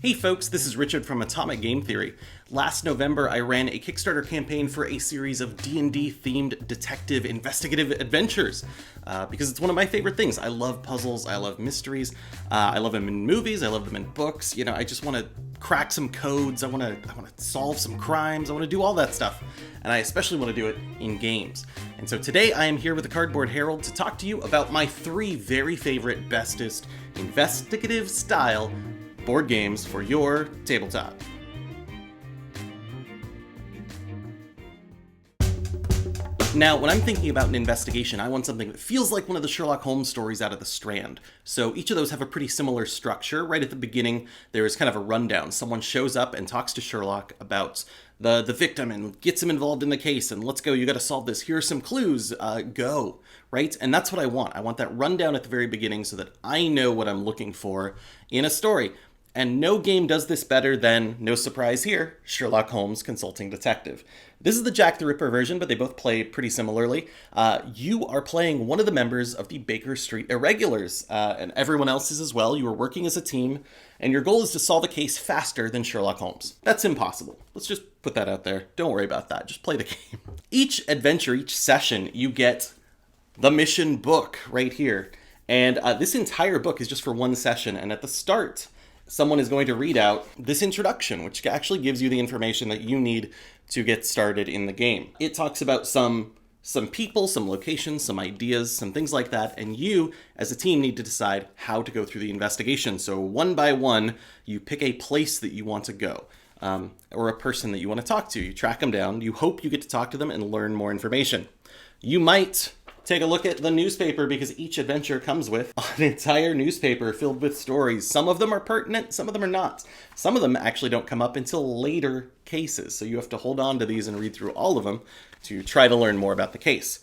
Hey folks, this is Richard from Atomic Game Theory. Last November, I ran a Kickstarter campaign for a series of D&D themed detective investigative adventures because it's one of my favorite things. I love puzzles, I love mysteries, I love them in movies, I love them in books. You know, I just want to crack some codes, I want to solve some crimes, I want to do all that stuff. And I especially want to do it in games. And so today I am here with the Cardboard Herald to talk to you about my 3 very favorite, bestest, investigative style board games for your tabletop. Now, when I'm thinking about an investigation, I want something that feels like one of the Sherlock Holmes stories out of the Strand. So each of those have a pretty similar structure. Right at the beginning, there is kind of a rundown. Someone shows up and talks to Sherlock about the victim and gets him involved in the case, and let's go, you gotta solve this, here are some clues, go, right? And that's what I want. I want that rundown at the very beginning so that I know what I'm looking for in a story. And no game does this better than, no surprise here, Sherlock Holmes Consulting Detective. This is the Jack the Ripper version, but they both play pretty similarly. You are playing one of the members of the Baker Street Irregulars, and everyone else is as well. You are working as a team, and your goal is to solve a case faster than Sherlock Holmes. That's impossible. Let's just put that out there. Don't worry about that. Just play the game. Each adventure, each session, you get the mission book right here. And this entire book is just for one session, and at the start, someone is going to read out this introduction, which actually gives you the information that you need to get started in the game. It talks about some people, some locations, some ideas, some things like that, and you, as a team, need to decide how to go through the investigation. So one by one, you pick a place that you want to go, or a person that you want to talk to. You track them down, you hope you get to talk to them and learn more information. You might take a look at the newspaper because each adventure comes with an entire newspaper filled with stories. Some of them are pertinent, some of them are not. Some of them actually don't come up until later cases, so you have to hold on to these and read through all of them to try to learn more about the case.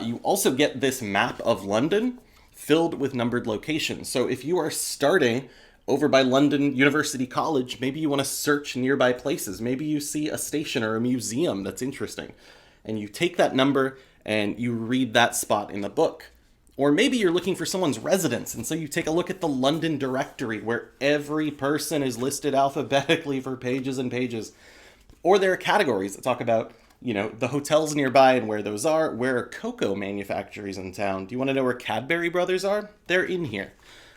You also get this map of London filled with numbered locations. So if you are starting over by London University College, maybe you want to search nearby places. Maybe you see a station or a museum that's interesting, and you take that number and you read that spot in the book. Or maybe you're looking for someone's residence, and so you take a look at the London directory where every person is listed alphabetically for pages and pages. Or there are categories that talk about, you know, the hotels nearby and where those are, where are cocoa manufacturers in town. Do you want to know where Cadbury Brothers are? They're in here.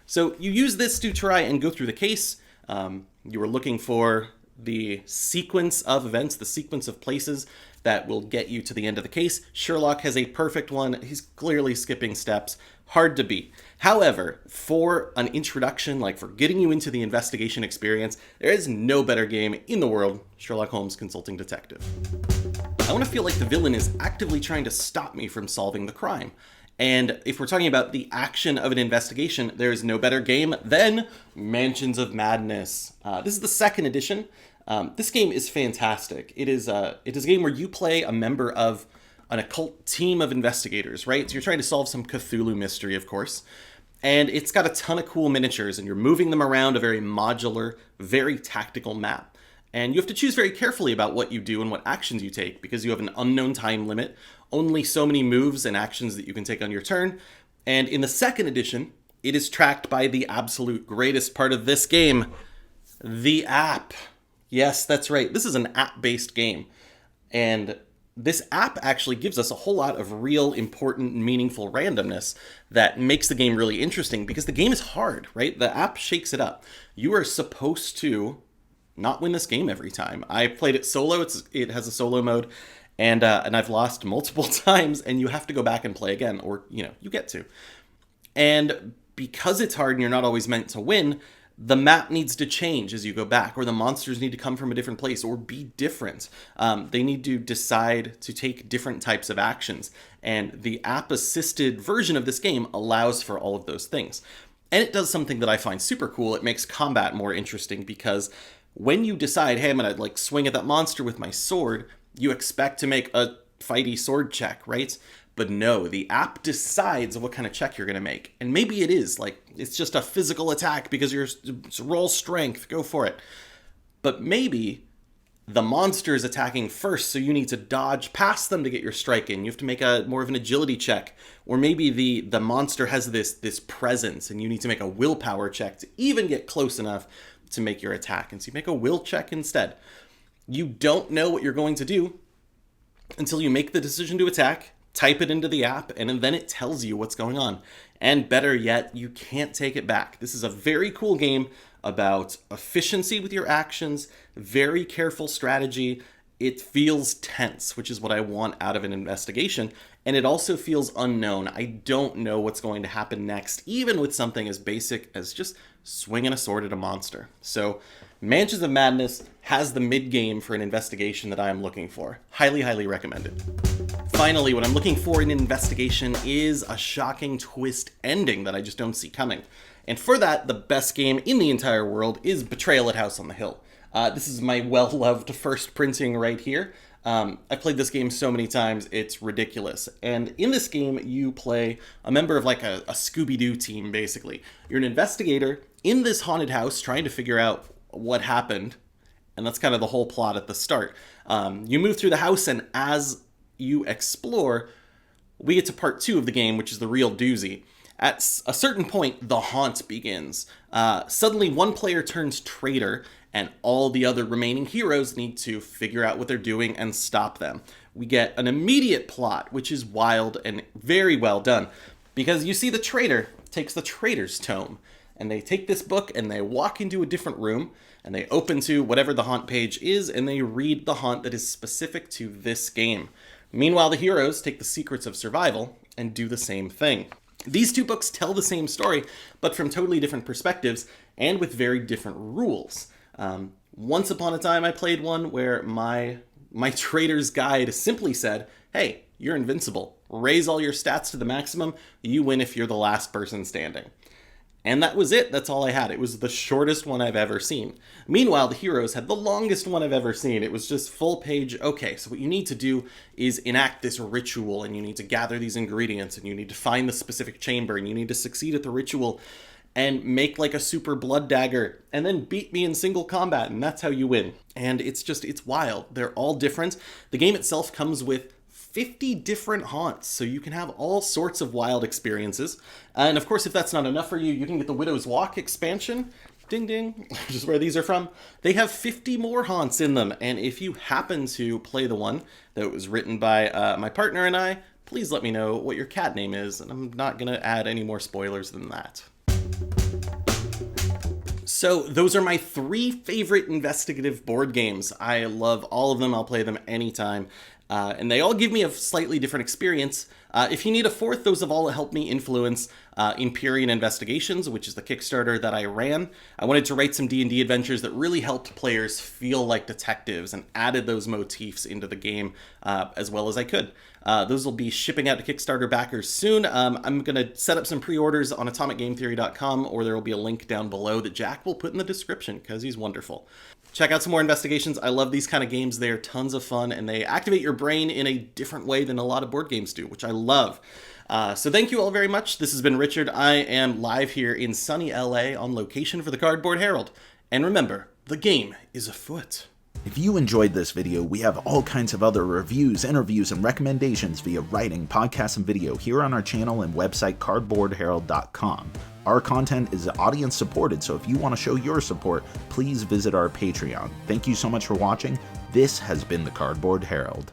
So you use this to try and go through the case. You were looking for the sequence of events, the sequence of places that will get you to the end of the case. Sherlock has a perfect one. He's clearly skipping steps. Hard to beat. However, for an introduction, like for getting you into the investigation experience, there is no better game in the world, Sherlock Holmes Consulting Detective. I want to feel like the villain is actively trying to stop me from solving the crime. And if we're talking about the action of an investigation, there is no better game than Mansions of Madness. This is the 2nd edition. This game is fantastic. It is a game where you play a member of an occult team of investigators, right? So you're trying to solve some Cthulhu mystery, of course. And it's got a ton of cool miniatures, and you're moving them around a very modular, very tactical map. And you have to choose very carefully about what you do and what actions you take, because you have an unknown time limit, only so many moves and actions that you can take on your turn. And in the 2nd edition, it is tracked by the absolute greatest part of this game, the app. Yes, that's right. This is an app-based game. And this app actually gives us a whole lot of real, important, meaningful randomness that makes the game really interesting because the game is hard, right? The app shakes it up. You are supposed to not win this game every time. I played it solo. It has a solo mode, and I've lost multiple times, and you have to go back and play again, or, you know, you get to. And because it's hard and you're not always meant to win, the map needs to change as you go back, or the monsters need to come from a different place or be different. They need to decide to take different types of actions. And the app-assisted version of this game allows for all of those things. And it does something that I find super cool. It makes combat more interesting because when you decide, hey, I'm going to like swing at that monster with my sword, you expect to make a fighty sword check, right? But no, the app decides what kind of check you're going to make. And maybe it is, like, it's just a physical attack because you're roll strength, go for it. But maybe the monster is attacking first, so you need to dodge past them to get your strike in. You have to make a more of an agility check. Or maybe the monster has this presence, and you need to make a willpower check to even get close enough to make your attack. And so you make a will check instead. You don't know what you're going to do until you make the decision to attack, type it into the app, and then it tells you what's going on. And better yet, you can't take it back. This is a very cool game about efficiency with your actions, very careful strategy. It feels tense, which is what I want out of an investigation. And it also feels unknown. I don't know what's going to happen next, even with something as basic as just swinging a sword at a monster. So Mansions of Madness has the mid-game for an investigation that I am looking for. Highly, highly recommended. Finally, what I'm looking for in an investigation is a shocking twist ending that I just don't see coming. And for that, the best game in the entire world is Betrayal at House on the Hill. This is my well-loved first printing right here. I've played this game so many times, it's ridiculous. And in this game, you play a member of like a Scooby-Doo team, basically. You're an investigator in this haunted house trying to figure out what happened. And that's kind of the whole plot at the start. You move through the house, and as you explore, we get to part 2 of the game, which is the real doozy. At a certain point, the haunt begins. Suddenly, one player turns traitor, and all the other remaining heroes need to figure out what they're doing and stop them. We get an immediate plot, which is wild and very well done, because you see the traitor takes the traitor's tome, and they take this book and they walk into a different room, and they open to whatever the haunt page is, and they read the haunt that is specific to this game. Meanwhile, the heroes take the secrets of survival and do the same thing. These 2 books tell the same story, but from totally different perspectives and with very different rules. Once upon a time, I played one where my trader's guide simply said, hey, you're invincible. Raise all your stats to the maximum. You win if you're the last person standing. And that was it. That's all I had. It was the shortest one I've ever seen. Meanwhile, the heroes had the longest one I've ever seen. It was just full page. Okay, so what you need to do is enact this ritual, and you need to gather these ingredients, and you need to find the specific chamber, and you need to succeed at the ritual and make like a super blood dagger and then beat me in single combat, and that's how you win. And it's wild. They're all different. The game itself comes with 50 different haunts, so you can have all sorts of wild experiences. And of course, if that's not enough for you, you can get the Widow's Walk expansion, ding ding, which is where these are from. They have 50 more haunts in them, and if you happen to play the one that was written by my partner and I, please let me know what your cat name is, and I'm not going to add any more spoilers than that. So those are my 3 favorite investigative board games. I love all of them. I'll play them anytime. And they all give me a slightly different experience. If you need a 4th, those have all helped me influence Empyrean Investigations, which is the Kickstarter that I ran. I wanted to write some D&D adventures that really helped players feel like detectives and added those motifs into the game as well as I could. Those will be shipping out to Kickstarter backers soon. I'm going to set up some pre-orders on atomicgametheory.com, or there will be a link down below that Jack will put in the description because he's wonderful. Check out some more investigations. I love these kind of games. They're tons of fun, and they activate your brain in a different way than a lot of board games do, which I love. So thank you all very much. This has been Richard. I am live here in sunny LA on location for the Cardboard Herald. And remember, the game is afoot. If you enjoyed this video, we have all kinds of other reviews, interviews, and recommendations via writing, podcasts, and video here on our channel and website cardboardherald.com. Our content is audience supported, so if you want to show your support, please visit our Patreon. Thank you so much for watching. This has been the Cardboard Herald.